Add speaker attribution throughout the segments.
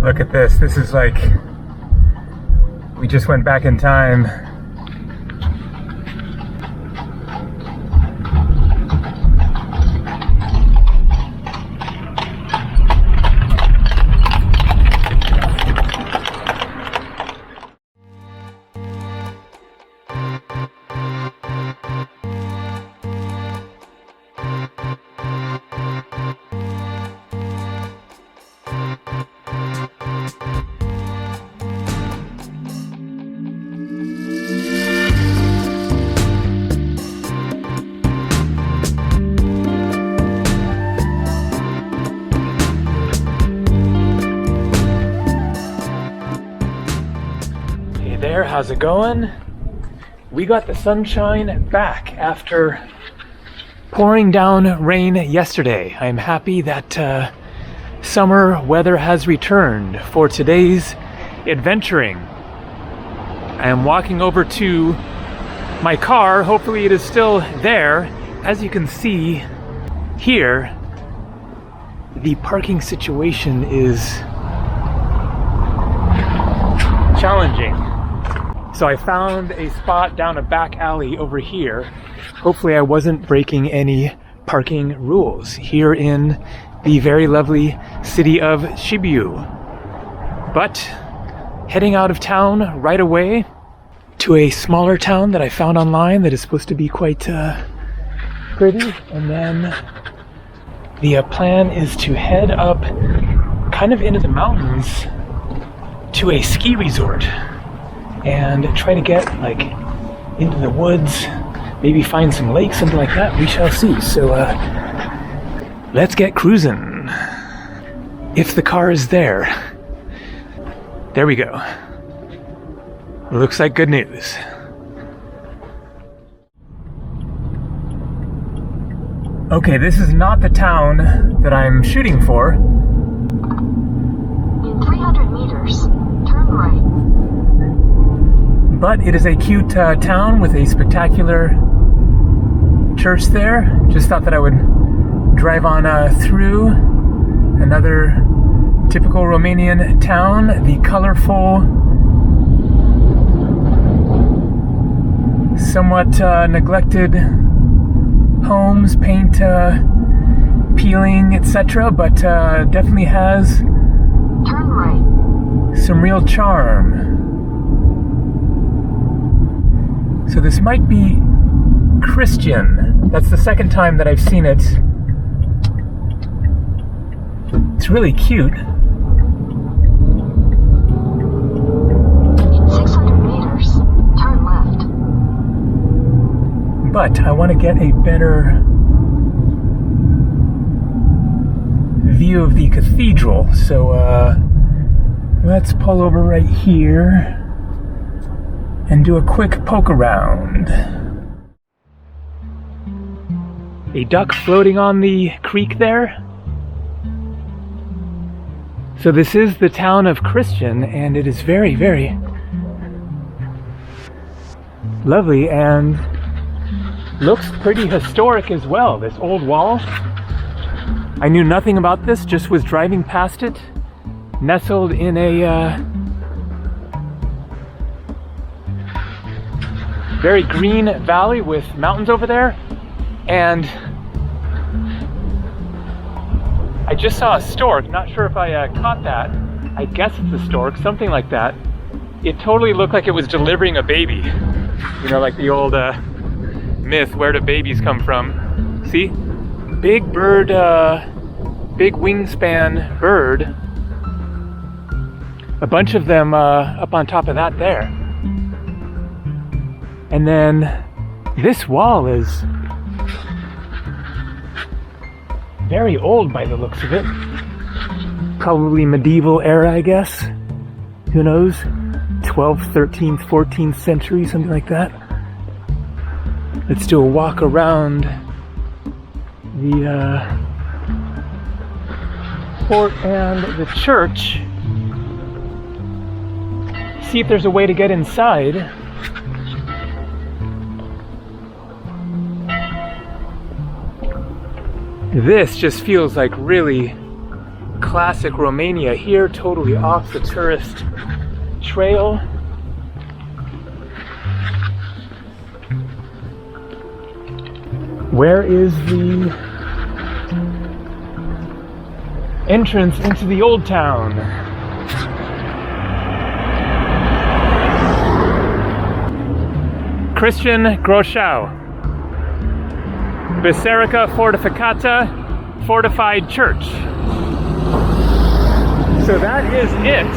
Speaker 1: Look at this. This is like we just went back in time. How's it going? We got the sunshine back after pouring down rain yesterday. I'm happy that summer weather has returned for today's adventuring. I am walking over to my car. Hopefully it is still there. As you can see here, the parking situation is challenging. So I found a spot down a back alley over here. Hopefully I wasn't breaking any parking rules here in the very lovely city of Sibiel. But heading out of town right away to a smaller town that I found online that is supposed to be quite pretty. And then the plan is to head up kind of into the mountains to a ski resort and try to get like into the woods, maybe find some lakes, something like that. We shall see. So let's get cruising. If the car is there. There we go. Looks like good news. Okay, this is not the town that I'm shooting for.
Speaker 2: In 300 meters, turn right.
Speaker 1: But it is a cute town with a spectacular church there. Just thought that I would drive on through another typical Romanian town. The colorful, somewhat neglected homes, paint peeling, etc. But definitely has
Speaker 2: turn right.
Speaker 1: Some real charm. So this might be Cristian. That's the second time that I've seen it. It's really cute.
Speaker 2: In 600 meters, turn left.
Speaker 1: But I want to get a better view of the cathedral. So let's pull over right here and do a quick poke around. A duck floating on the creek there. So this is the town of Cristian, and it is very, very lovely and looks pretty historic as well. This old wall. I knew nothing about this, just was driving past it, nestled in a very green valley with mountains over there, and I just saw a stork. Not sure if I caught that. I guess it's a stork, something like that. It totally looked like it was delivering a baby. You know, like the old myth, where do babies come from? See? Big bird, big wingspan bird. A bunch of them up on top of that there. And then this wall is very old by the looks of it. Probably medieval era, I guess. Who knows? 12th, 13th, 14th century, something like that. Let's do a walk around the fort and the church. See if there's a way to get inside. This just feels like really classic Romania here, totally off the tourist trail. Where is the entrance into the old town? Cristian Groschau. Biserica Fortificata, fortified church. So that is it.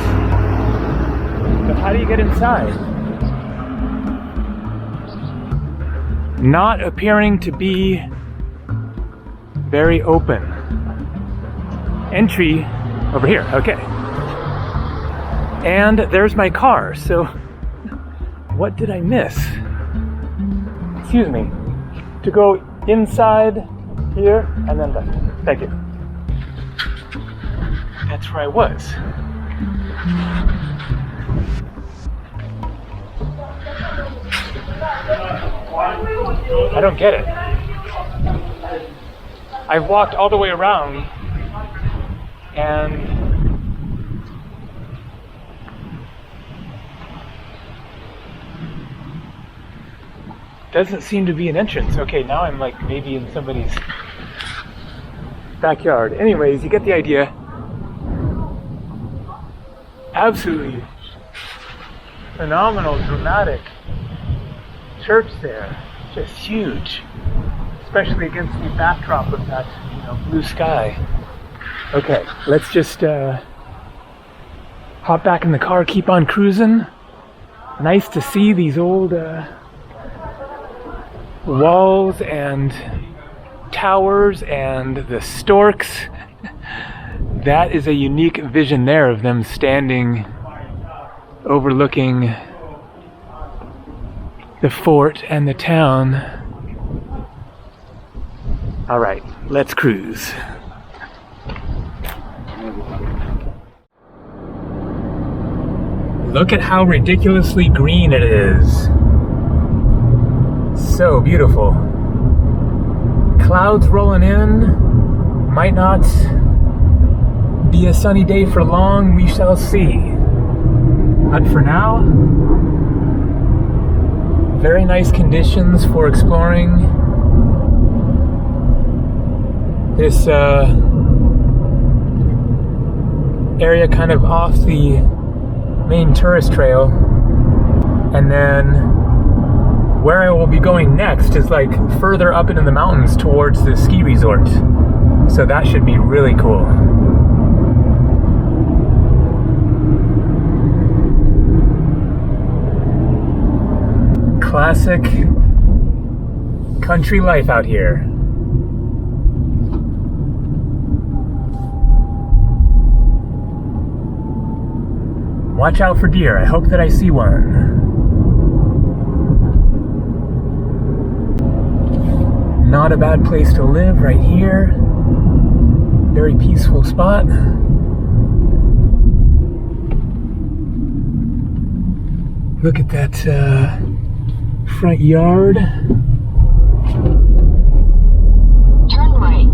Speaker 1: But how do you get inside? Not appearing to be very open. Entry over here, okay. And there's my car, so what did I miss? Excuse me. To go inside here and then left. Thank you. That's where I was. I don't get it. I've walked all the way around and doesn't seem to be an entrance. Okay, now I'm like maybe in somebody's backyard. Anyways, you get the idea. Absolutely phenomenal, dramatic church there. Just huge. Especially against the backdrop of that, blue sky. Okay, let's just hop back in the car, keep on cruising. Nice to see these old walls and towers and the storks. That is a unique vision there of them standing overlooking the fort and the town. All right, let's cruise. Look at how ridiculously green it is. So beautiful. Clouds rolling in. Might not be a sunny day for long, we shall see. But for now, very nice conditions for exploring this area kind of off the main tourist trail. And then where I will be going next is like further up into the mountains towards the ski resort. So that should be really cool. Classic country life out here. Watch out for deer. I hope that I see one. Not a bad place to live right here. Very peaceful spot. Look at that front yard.
Speaker 2: Turn right.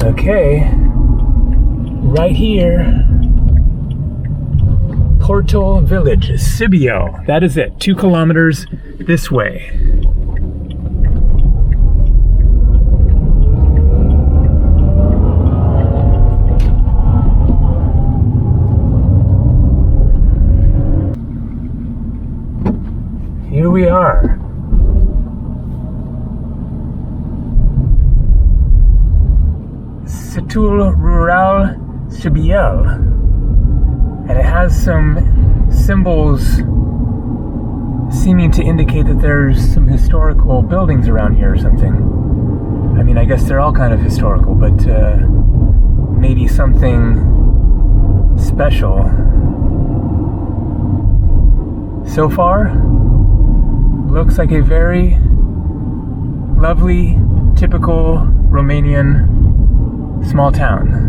Speaker 1: Okay, right here, Portal Village, Sibiel. That is it, 2 kilometers this way. Here we are. Situl Rural Sibiel. And it has some symbols seeming to indicate that there's some historical buildings around here or something. I mean, I guess they're all kind of historical, but maybe something special. So far, looks like a very lovely, typical Romanian small town.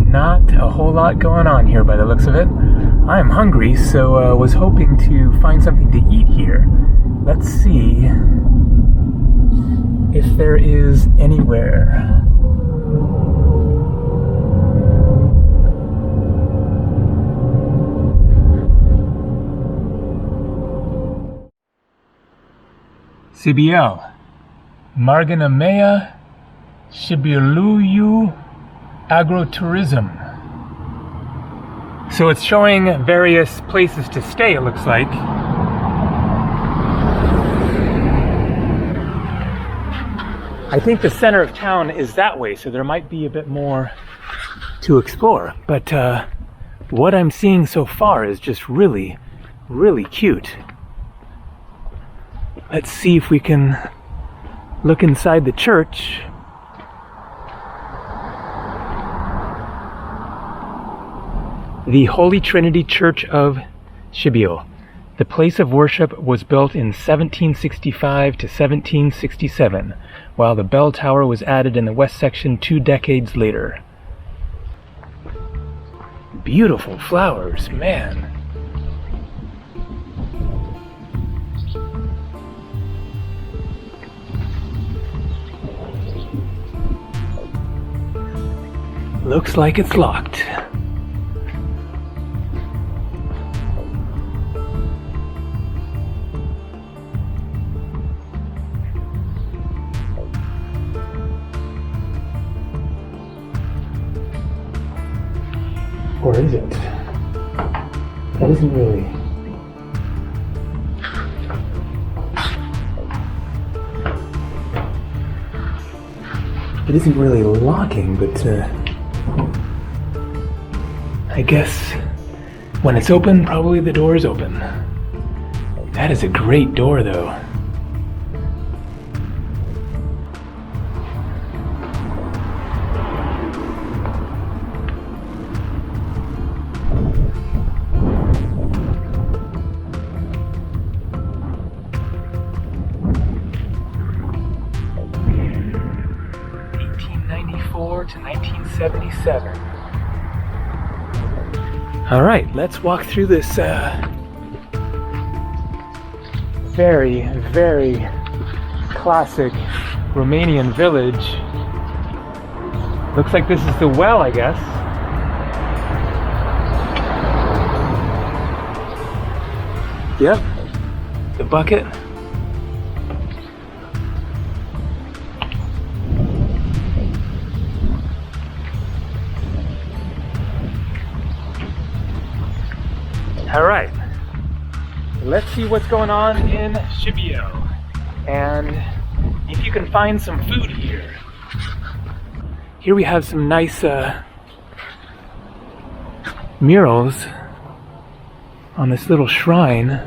Speaker 1: Not a whole lot going on here by the looks of it. I'm hungry, so was hoping to find something to eat here. Let's see if there is anywhere. Sibiel, Marganamea, Sibielu, Agrotourism. So it's showing various places to stay, it looks like. I think the center of town is that way, so there might be a bit more to explore. But what I'm seeing so far is just really, really cute. Let's see if we can look inside the church. The Holy Trinity Church of Sibiel. The place of worship was built in 1765 to 1767, while the bell tower was added in the west section 2 decades later. Beautiful flowers, man. Looks like it's locked. Or is it? That isn't really... It isn't really locking, but I guess when it's open, probably the door is open. That is a great door, though. To 1977. All right, let's walk through this very, very classic Romanian village. Looks like this is the well, I guess. Yep, the bucket. All right, let's see what's going on in Sibiel, and if you can find some food here. Here we have some nice murals on this little shrine.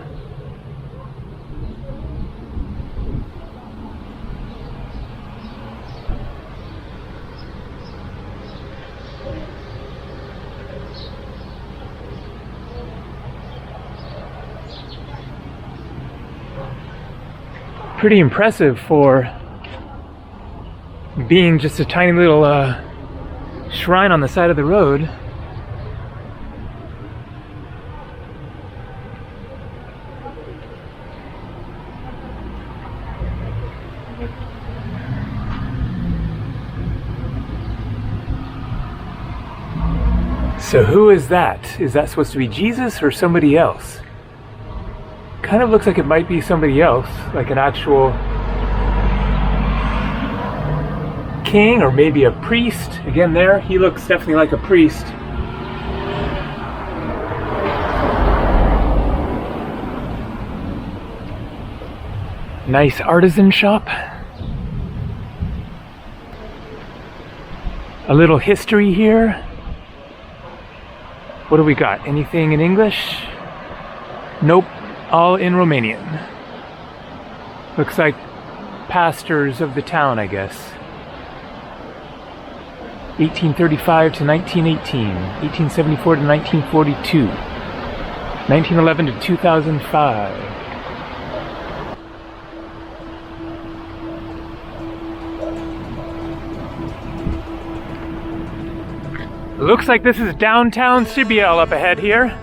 Speaker 1: Pretty impressive for being just a tiny little shrine on the side of the road. So who is that? Is that supposed to be Jesus or somebody else? Kind of looks like it might be somebody else, like an actual king or maybe a priest. Again there, he looks definitely like a priest. Nice artisan shop. A little history here. What do we got? Anything in English? Nope. All in Romanian. Looks like pastors of the town, I guess. 1835 to 1918, 1874 to 1942, 1911 to 2005. Looks like this is downtown Sibiel up ahead here.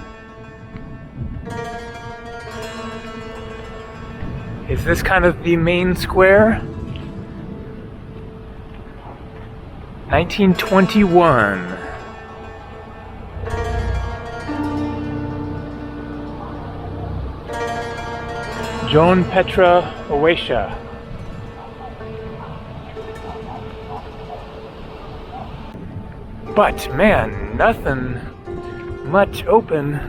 Speaker 1: Is this kind of the main square? 1921. Joan Petra Oesha. But man, nothing much open.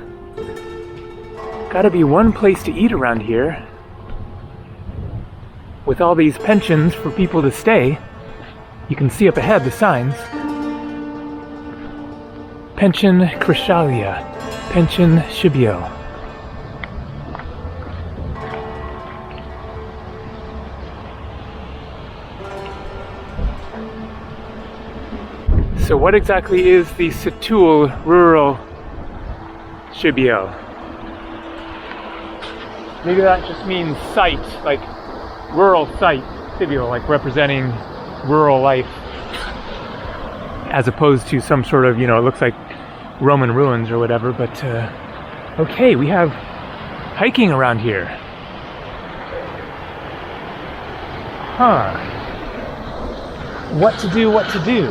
Speaker 1: Gotta be one place to eat around here. With all these pensions for people to stay. You can see up ahead the signs. Pension Crishalia, Pension Sibiel. So what exactly is the Setul rural Sibiel? Maybe that just means site, like rural site, Sibiel, like representing rural life, as opposed to some sort of, you know, it looks like Roman ruins or whatever, but okay, we have hiking around here. Huh. What to do, what to do?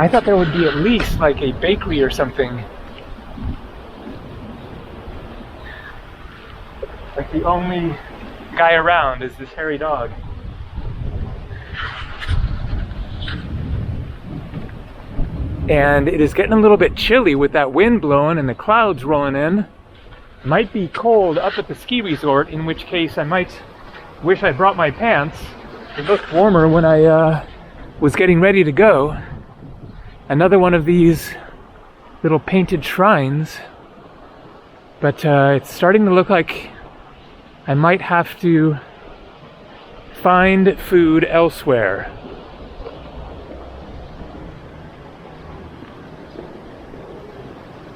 Speaker 1: I thought there would be at least like a bakery or something. Like the only guy around is this hairy dog. And it is getting a little bit chilly with that wind blowing and the clouds rolling in. Might be cold up at the ski resort, in which case I might wish I brought my pants. It looked warmer when I was getting ready to go. Another one of these little painted shrines. But it's starting to look like I might have to find food elsewhere.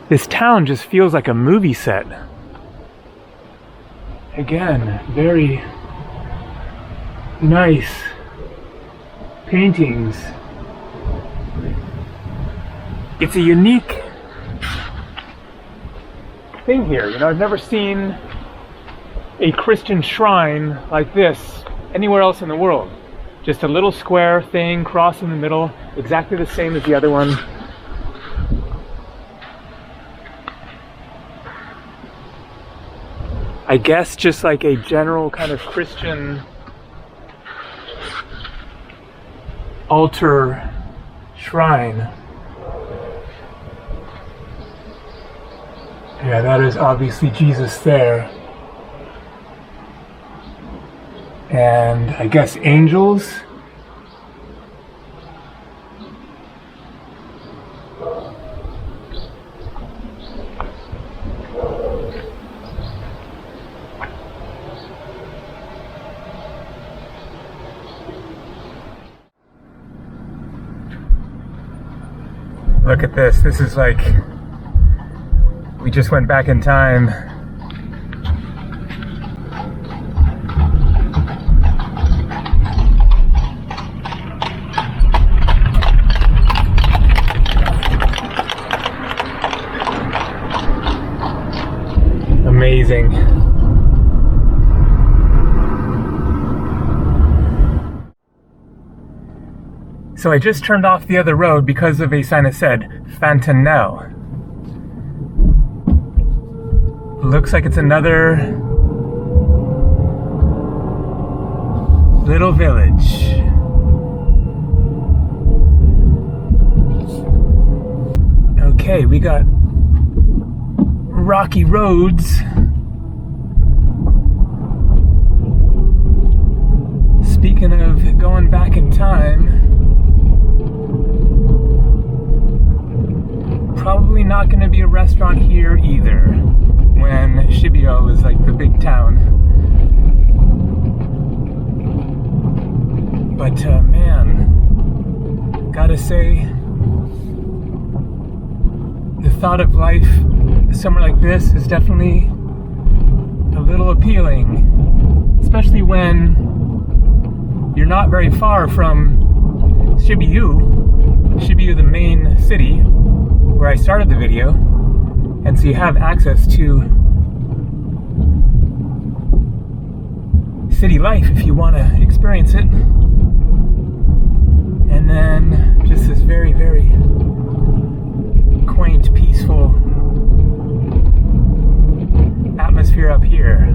Speaker 1: This town just feels like a movie set. Again, very nice paintings. It's a unique thing here. You know, I've never seen a Christian shrine like this anywhere else in the world. Just a little square thing, cross in the middle, exactly the same as the other one. I guess just like a general kind of Christian altar shrine. Yeah, that is obviously Jesus there. And I guess angels. Look at this. This is like, we just went back in time. Amazing. So I just turned off the other road because of a sign that said Fontanelle. Looks like it's another little village. Okay, we got rocky roads. Speaking of going back in time, probably not going to be a restaurant here either when Sibiel is like the big town. But man, gotta say, the thought of life somewhere like this is definitely a little appealing, especially when you're not very far from Sibiu, the main city where I started the video, And so you have access to city life if you want to experience it. And then just this very, very quaint, peaceful atmosphere up here.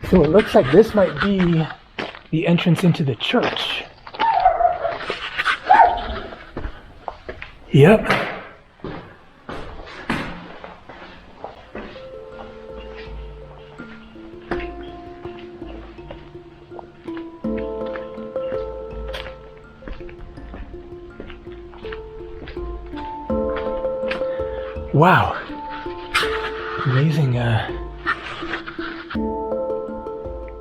Speaker 1: So it looks like this might be the entrance into the church. Yep. Wow. Amazing,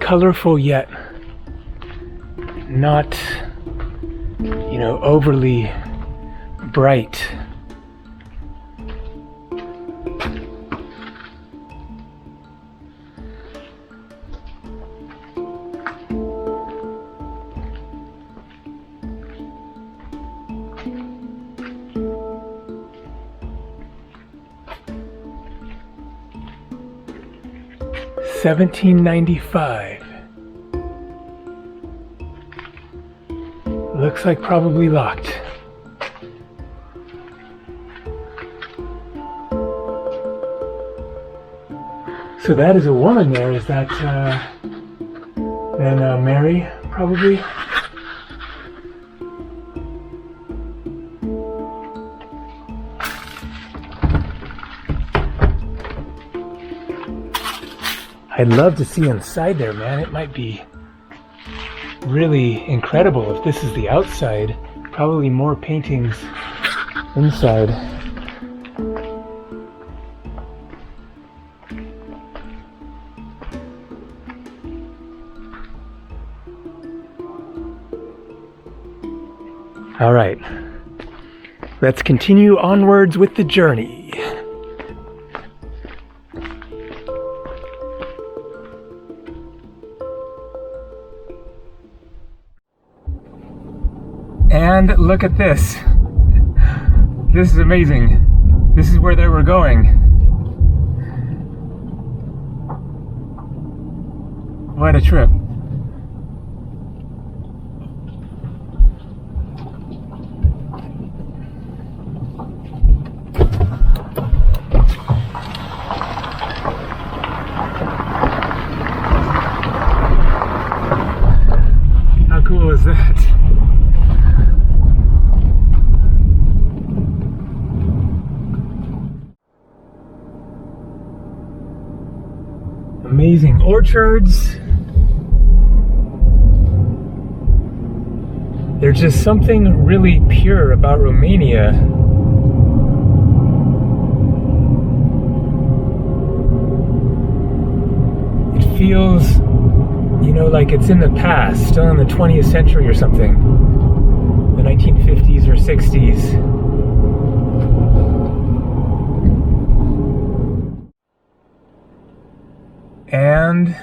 Speaker 1: colorful yet not, overly bright. $17.95. Looks like probably locked. So that is a woman there. Is that then Mary probably? I'd love to see inside there, man. It might be really incredible if this is the outside. Probably more paintings inside. All right, let's continue onwards with the journey. And look at this. This is amazing. This is where they were going. What a trip. How cool is that? Amazing orchards. There's just something really pure about Romania. It feels, like it's in the past, still in the 20th century or something. The 1950s or 60s. found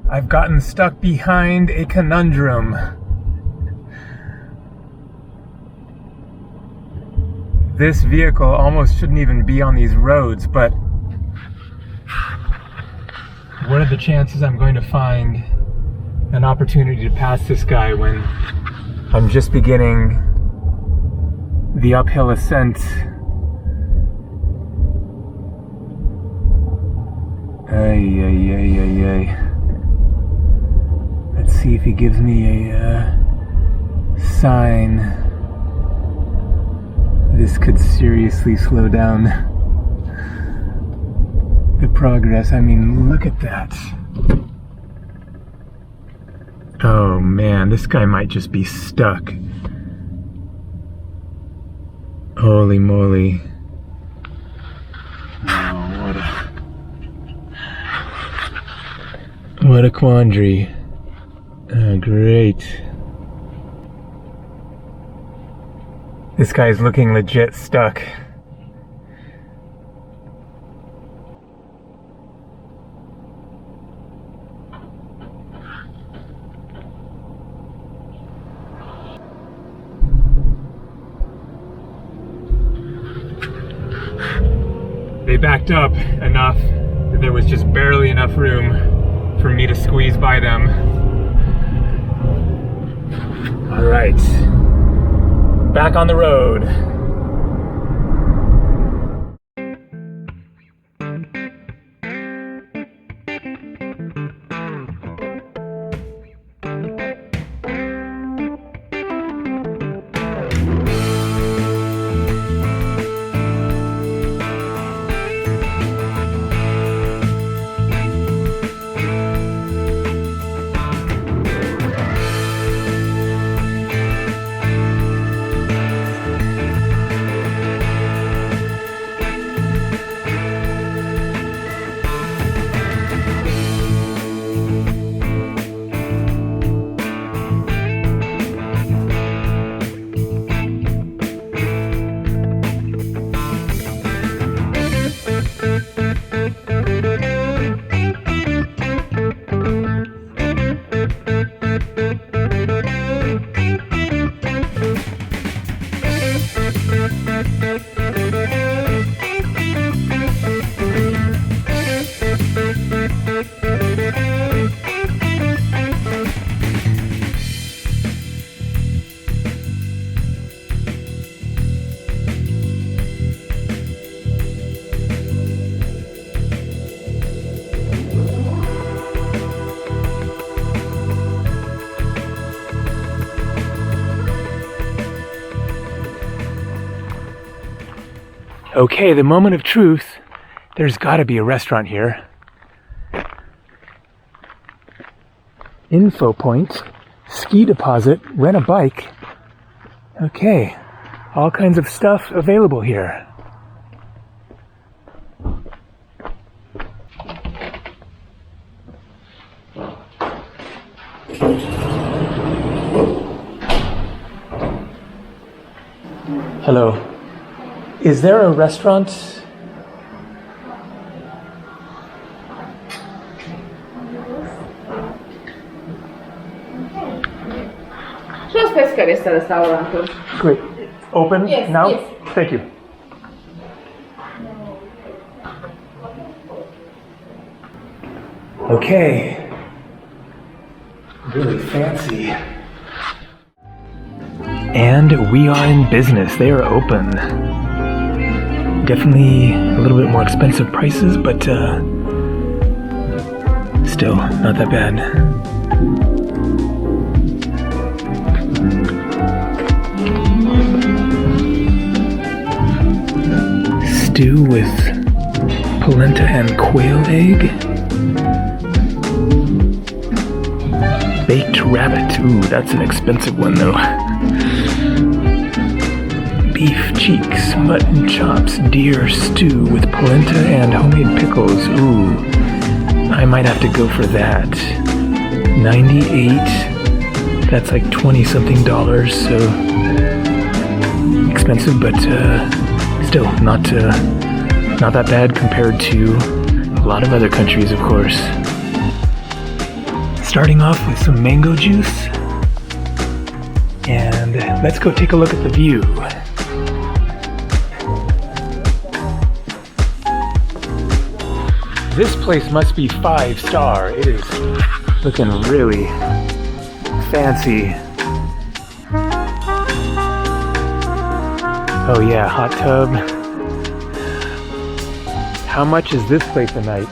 Speaker 1: I've gotten stuck behind a conundrum. This vehicle almost shouldn't even be on these roads, but what are the chances I'm going to find an opportunity to pass this guy when I'm just beginning the uphill ascent? Ay. Let's see if he gives me a sign. This could seriously slow down the progress. I mean, look at that. Oh man, this guy might just be stuck. Holy moly. Oh, what a quandary. Oh, great. This guy's looking legit stuck. They backed up enough that there was just barely enough room for me to squeeze by them. All right, back on the road. Okay, the moment of truth. There's gotta be a restaurant here. Info point, ski deposit, rent a bike. Okay, all kinds of stuff available here. Hello. Is there a restaurant?
Speaker 2: Jos pescări este restaurantul.
Speaker 1: Great. Open
Speaker 2: Yes,
Speaker 1: now?
Speaker 2: yes.
Speaker 1: Thank you. Okay. Really fancy. And we are in business. They are open. Definitely a little bit more expensive prices, but still not that bad. Stew with polenta and quail egg. Baked rabbit. Ooh, that's an expensive one though. Beef cheeks, mutton chops, deer stew with polenta and homemade pickles. Ooh, I might have to go for that. 98. That's like 20 something dollars, so expensive, but still not that bad compared to a lot of other countries, of course. Starting off with some mango juice. And let's go take a look at the view. This place must be 5-star. It is looking really fancy. Oh yeah, hot tub. How much is this place a night?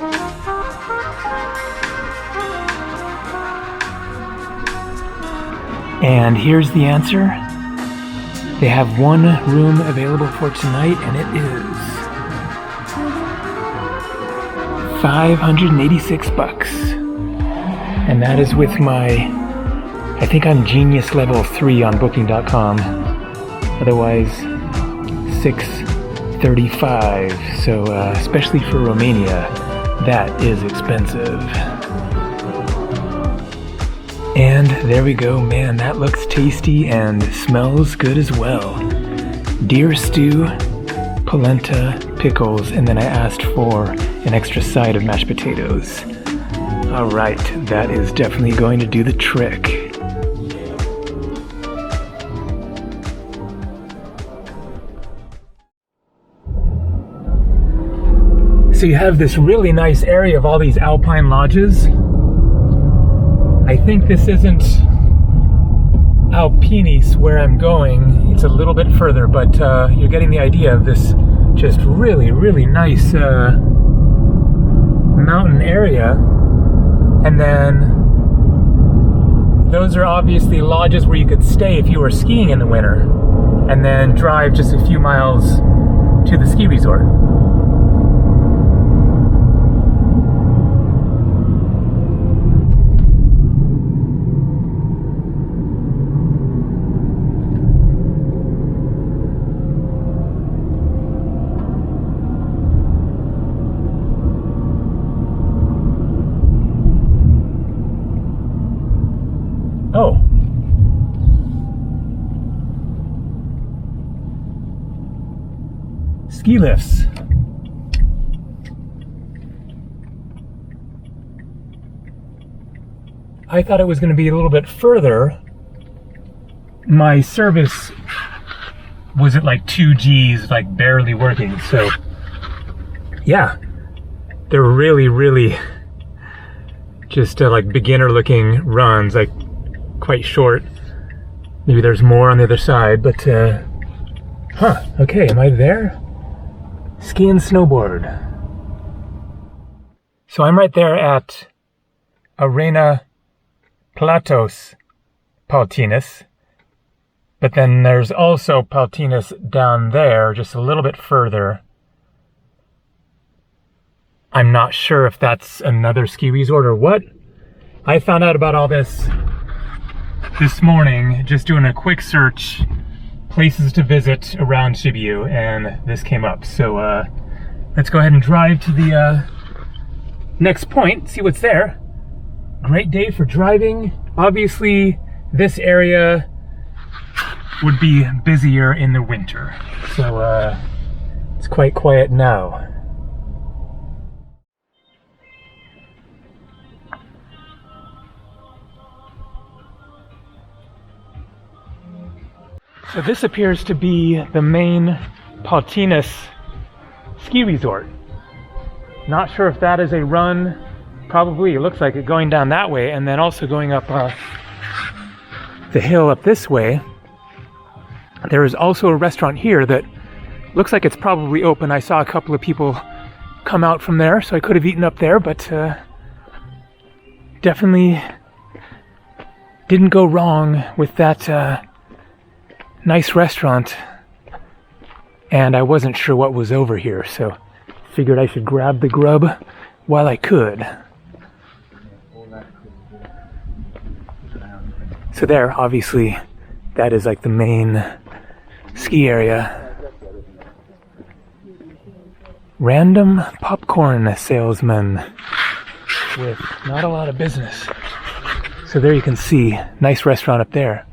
Speaker 1: And here's the answer. They have one room available for tonight, and it is $586. And that is with my, I think I'm Genius level 3 on Booking.com. Otherwise, $635. So, especially for Romania, that is expensive. And there we go, man, that looks tasty and smells good as well. Deer stew, polenta, pickles, and then I asked for an extra side of mashed potatoes. All right, that is definitely going to do the trick. So you have this really nice area of all these alpine lodges. I think this isn't Paltinis where I'm going. It's a little bit further, but you're getting the idea of this just really, really nice mountain area. And then those are obviously lodges where you could stay if you were skiing in the winter, and then drive just a few miles to the ski resort. Oh. Ski lifts. I thought it was going to be a little bit further. My service was at like 2 Gs, like barely working. So, yeah, they're really, really just like beginner looking runs, like quite short. Maybe there's more on the other side, but okay, am I there? Ski and snowboard. So I'm right there at Arena Platos Paltinis, but then there's also Paltinis down there, just a little bit further. I'm not sure if that's another ski resort or what. I found out about all this morning, just doing a quick search, places to visit around Sibiel, and this came up. So let's go ahead and drive to the next point, see what's there. Great day for driving. Obviously, this area would be busier in the winter. So it's quite quiet now. So this appears to be the main Paltinis ski resort. Not sure if that is a run. Probably, it looks like it going down that way, and then also going up the hill up this way. There is also a restaurant here that looks like it's probably open. I saw a couple of people come out from there, so I could have eaten up there, but definitely didn't go wrong with that nice restaurant. And I wasn't sure what was over here, so figured I should grab the grub while I could. So there, obviously, that is like the main ski area. Random popcorn salesman with not a lot of business. So there you can see, nice restaurant up there.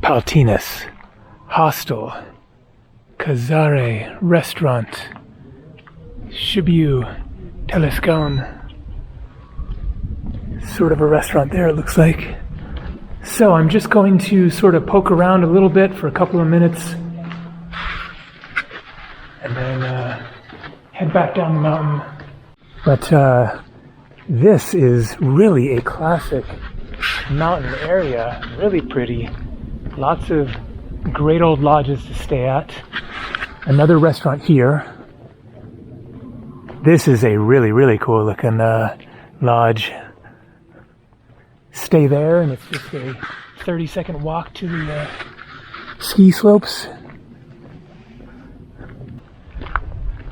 Speaker 1: Paltinis Hostel Cazare restaurant. Sibiel Telescone. Sort of a restaurant there, it looks like. So I'm just going to sort of poke around a little bit for a couple of minutes and then head back down the mountain. But this is really a classic mountain area, really pretty. Lots of great old lodges to stay at. Another restaurant here. This is a really, really cool looking lodge. Stay there, and it's just a 30-second walk to the ski slopes.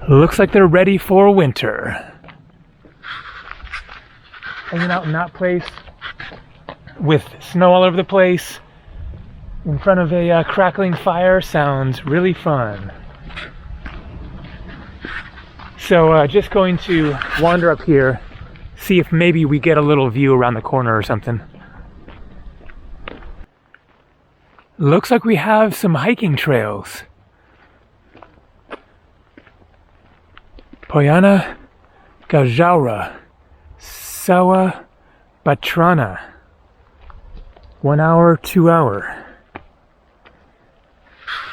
Speaker 1: Looks like they're ready for winter. Hanging out in that place with snow all over the place in front of a crackling fire sounds really fun. So just going to wander up here, see if maybe we get a little view around the corner or something. Looks like we have some hiking trails. Poiana Gajaura, Sawa Batrana. 1 hour, 2 hour.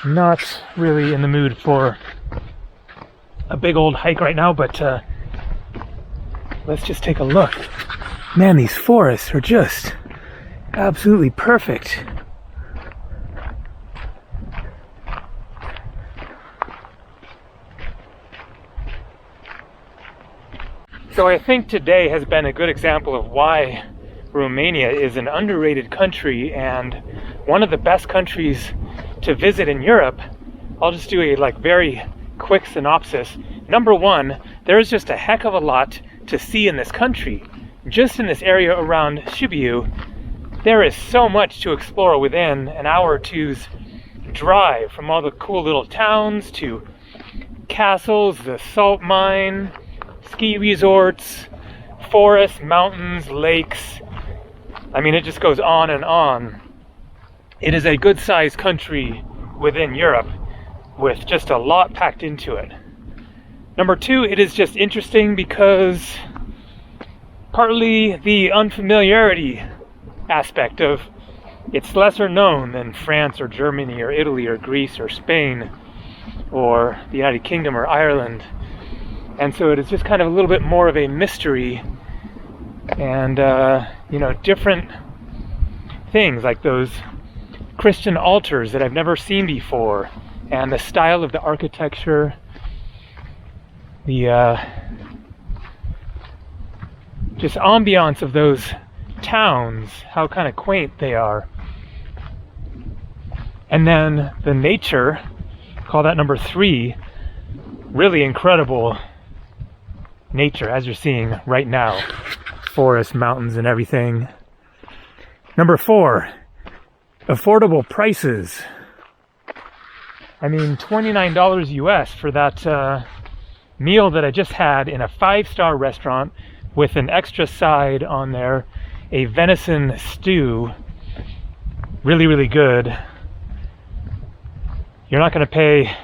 Speaker 1: Not really in the mood for a big old hike right now, but let's just take a look. Man, these forests are just absolutely perfect. So I think today has been a good example of why Romania is an underrated country and one of the best countries to visit in Europe. I'll just do a very quick synopsis. Number one, there's just a heck of a lot to see in this country. Just in this area around Sibiu, there is so much to explore within an hour or two's drive, from all the cool little towns to castles, the salt mine, ski resorts, forests, mountains, lakes. I mean, it just goes on and on. It is a good-sized country within Europe with just a lot packed into it. Number two, it is just interesting because partly the unfamiliarity aspect of it's lesser known than France or Germany or Italy or Greece or Spain or the United Kingdom or Ireland. And so it is just kind of a little bit more of a mystery and, different things like those Christian altars that I've never seen before, and the style of the architecture, the just ambiance of those towns, how kind of quaint they are. And then the nature, call that number three, really incredible nature as you're seeing right now. Forests, mountains, and everything. Number four, affordable prices. I mean, $29 US for that meal that I just had in a 5-star restaurant with an extra side on there, a venison stew. Really, really good. You're not going to pay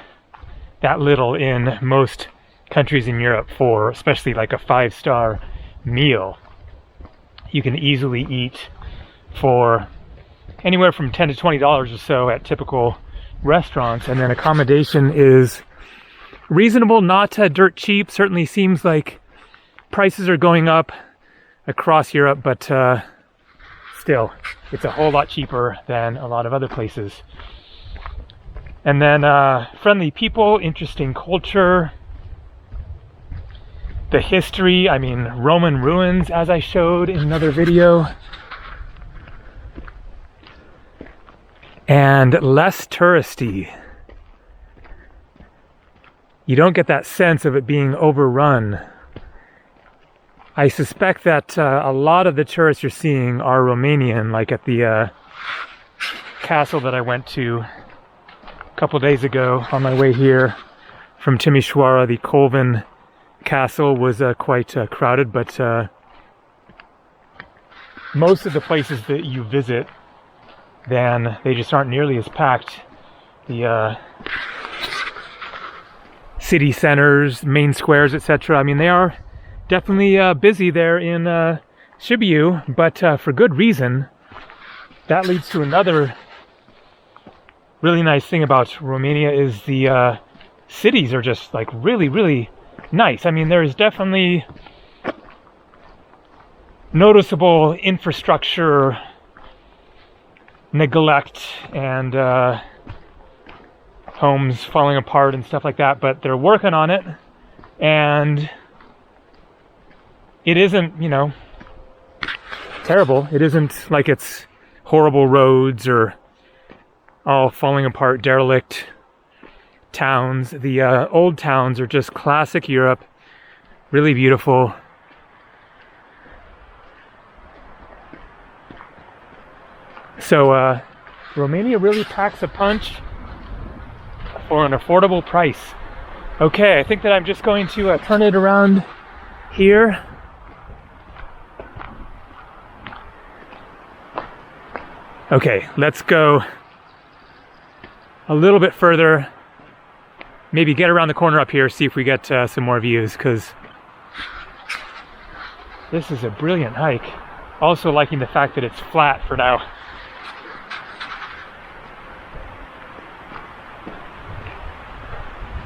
Speaker 1: that little in most countries in Europe for especially like a 5-star meal. You can easily eat for anywhere from $10 to $20 or so at typical restaurants, and then accommodation is reasonable, not dirt cheap. Certainly seems like prices are going up across Europe, but still, it's a whole lot cheaper than a lot of other places. And then friendly people, interesting culture, the history, I mean, Roman ruins, as I showed in another video. And less touristy. You don't get that sense of it being overrun. I suspect that a lot of the tourists you're seeing are Romanian, like at the castle that I went to a couple days ago on my way here from Timișoara. The Colvin Castle was quite crowded, but most of the places that you visit, then they just aren't nearly as packed. The city centers, main squares, etc. I mean, they are definitely busy there in Sibiel, but for good reason. That leads to another really nice thing about Romania is the cities are just like really, really nice. I mean, there's definitely noticeable infrastructure neglect and homes falling apart and stuff like that, but they're working on it, and it isn't, you know, terrible. It isn't like it's horrible roads or all falling apart, derelict towns. The old towns are just classic Europe, really beautiful. So Romania really packs a punch for an affordable price. Okay, I think that I'm just going to turn it around here. Okay, let's go a little bit further. Maybe get around the corner up here, see if we get some more views, because this is a brilliant hike. Also liking the fact that it's flat for now.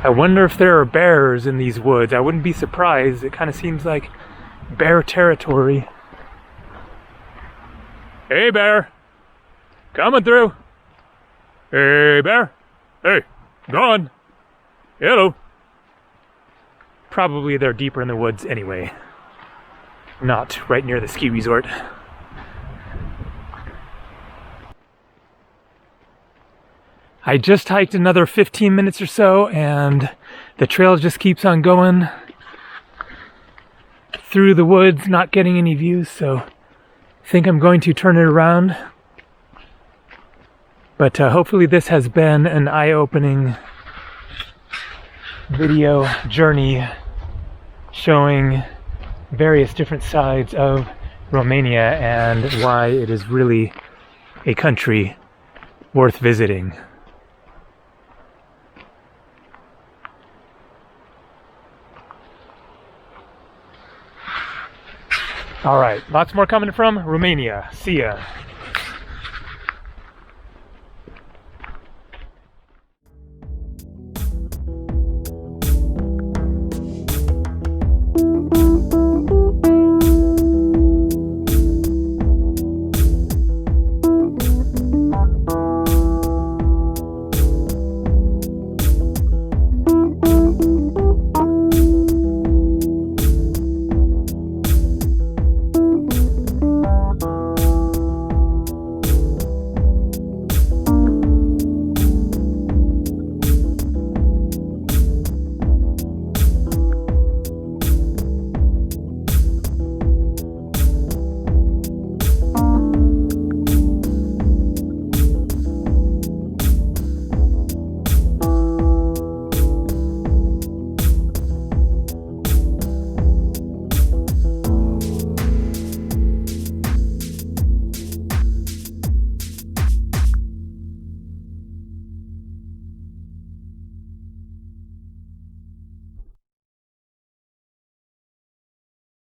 Speaker 1: I wonder if there are bears in these woods. I wouldn't be surprised. It kind of seems like bear territory. Hey, bear. Coming through. Hey, bear. Hey, gone. Hello. Probably they're deeper in the woods anyway. Not right near the ski resort. I just hiked another 15 minutes or so, and the trail just keeps on going through the woods, not getting any views, so I think I'm going to turn it around. But hopefully this has been an eye-opening video journey showing various different sides of Romania and why it is really a country worth visiting. All right, lots more coming from Romania. See ya.